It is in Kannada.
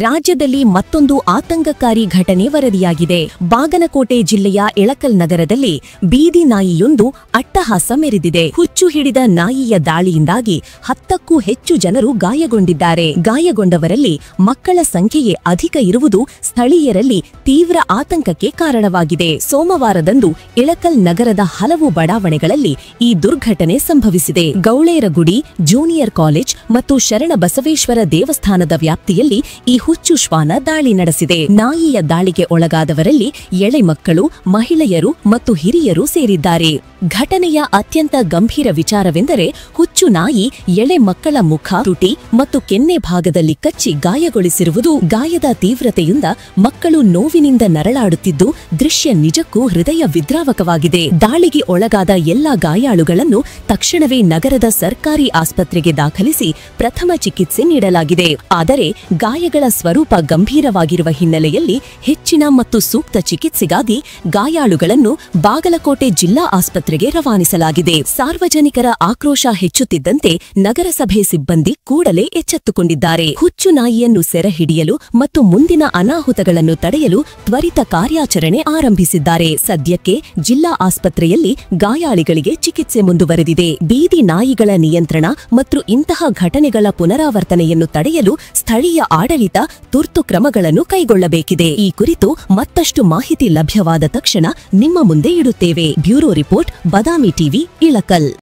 ರಾಜ್ಯದಲ್ಲಿ ಮತ್ತೊಂದು ಆತಂಕಕಾರಿ ಘಟನೆ ವರದಿಯಾಗಿದೆ. ಬಾಗಲಕೋಟೆ ಜಿಲ್ಲೆಯ ಇಳಕಲ್ ನಗರದಲ್ಲಿ ಬೀದಿ ನಾಯಿಯೊಂದು ಅಟ್ಟಹಾಸ ಮೆರೆದಿದೆ. ಹುಚ್ಚು ಹಿಡಿದ ನಾಯಿಯ ದಾಳಿಯಿಂದಾಗಿ 10ಕ್ಕೂ ಹೆಚ್ಚು ಜನರು ಗಾಯಗೊಂಡಿದ್ದಾರೆ. ಗಾಯಗೊಂಡವರಲ್ಲಿ ಮಕ್ಕಳ ಸಂಖ್ಯೆಯೇ ಅಧಿಕ ಇರುವುದು ಸ್ಥಳೀಯರಲ್ಲಿ ತೀವ್ರ ಆತಂಕಕ್ಕೆ ಕಾರಣವಾಗಿದೆ. ಸೋಮವಾರದಂದು ಇಳಕಲ್ ನಗರದ ಹಲವು ಬಡಾವಣೆಗಳಲ್ಲಿ ಈ ದುರ್ಘಟನೆ ಸಂಭವಿಸಿದೆ. ಗೌಳೇರಗುಡಿ ಜೂನಿಯರ್ ಕಾಲೇಜ್ ಮತ್ತು ಶರಣ ಬಸವೇಶ್ವರ ದೇವಸ್ಥಾನದ ವ್ಯಾಪ್ತಿಯಲ್ಲಿ ಈ ಹುಚ್ಚು ಶ್ವಾನ ದಾಳಿ ನಡೆಸಿದೆ. ನಾಯಿಯ ದಾಳಿಗೆ ಒಳಗಾದವರಲ್ಲಿ ಎಳೆ ಮಕ್ಕಳು, ಮಹಿಳೆಯರು ಮತ್ತು ಹಿರಿಯರು ಸೇರಿದ್ದಾರೆ. ಘಟನೆಯ ಅತ್ಯಂತ ಗಂಭೀರ ವಿಚಾರವೆಂದರೆ ಹುಚ್ಚು ನಾಯಿ ಎಳೆ ಮಕ್ಕಳ ಮುಖ, ತುಟಿ ಮತ್ತು ಕೆನ್ನೆ ಭಾಗದಲ್ಲಿ ಕಚ್ಚಿ ಗಾಯಗೊಳಿಸಿರುವುದು. ಗಾಯದ ತೀವ್ರತೆಯಿಂದ ಮಕ್ಕಳು ನೋವಿನಿಂದ ನರಳಾಡುತ್ತಿದ್ದು ದೃಶ್ಯ ನಿಜಕ್ಕೂ ಹೃದಯ ವಿದ್ರಾವಕವಾಗಿದೆ. ದಾಳಿಗೆ ಒಳಗಾದ ಎಲ್ಲಾ ಗಾಯಾಳುಗಳನ್ನು ತಕ್ಷಣವೇ ನಗರದ ಸರ್ಕಾರಿ ಆಸ್ಪತ್ರೆಗೆ ದಾಖಲಿಸಿ ಪ್ರಥಮ ಚಿಕಿತ್ಸೆ ನೀಡಲಾಗಿದೆ. ಆದರೆ ಗಾಯಗಳ ಸ್ವರೂಪ ಗಂಭೀರವಾಗಿರುವ ಹಿನ್ನೆಲೆಯಲ್ಲಿ ಹೆಚ್ಚಿನ ಮತ್ತು ಸೂಕ್ತ ಚಿಕಿತ್ಸೆಗಾಗಿ ಗಾಯಾಳುಗಳನ್ನು ಬಾಗಲಕೋಟೆ ಜಿಲ್ಲಾ ಆಸ್ಪತ್ರೆಗೆ ರವಾನಿಸಲಾಗಿದೆ. ಸಾರ್ವಜನಿಕರ ಆಕ್ರೋಶ ಹೆಚ್ಚುತ್ತಿದ್ದಂತೆ ನಗರಸಭೆ ಸಿಬ್ಬಂದಿ ಕೂಡಲೇ ಎಚ್ಚೆತ್ತುಕೊಂಡಿದ್ದಾರೆ. ಹುಚ್ಚು ನಾಯಿಯನ್ನು ಸೆರೆ ಹಿಡಿಯಲು ಮತ್ತು ಮುಂದಿನ ಅನಾಹುತಗಳನ್ನು ತಡೆಯಲು ತ್ವರಿತ ಕಾರ್ಯಾಚರಣೆ ಆರಂಭಿಸಿದ್ದಾರೆ. ಸದ್ಯಕ್ಕೆ ಜಿಲ್ಲಾ ಆಸ್ಪತ್ರೆಯಲ್ಲಿ ಗಾಯಾಳಿಗಳಿಗೆ ಚಿಕಿತ್ಸೆ ಮುಂದುವರೆದಿದೆ. ಬೀದಿ ನಾಯಿಗಳ ನಿಯಂತ್ರಣ ಮತ್ತು ಇಂತಹ ಘಟನೆಗಳ ಪುನರಾವರ್ತನೆಯನ್ನು ತಡೆಯಲು ಸ್ಥಳೀಯ ಆಡಳಿತ ತುರ್ತು ಕ್ರಮಗಳನ್ನು ಕೈಗೊಳ್ಳಬೇಕಿದೆ. ಈ ಕುರಿತು ಮತ್ತಷ್ಟು ಮಾಹಿತಿ ಲಭ್ಯವಾದ ತಕ್ಷಣ ನಿಮ್ಮ ಮುಂದೆ ಇಡುತ್ತೇವೆ. ಬ್ಯೂರೋ ರಿಪೋರ್ಟ್, ಬಾದಾಮಿ ಟಿವಿ, ಇಳಕಲ್.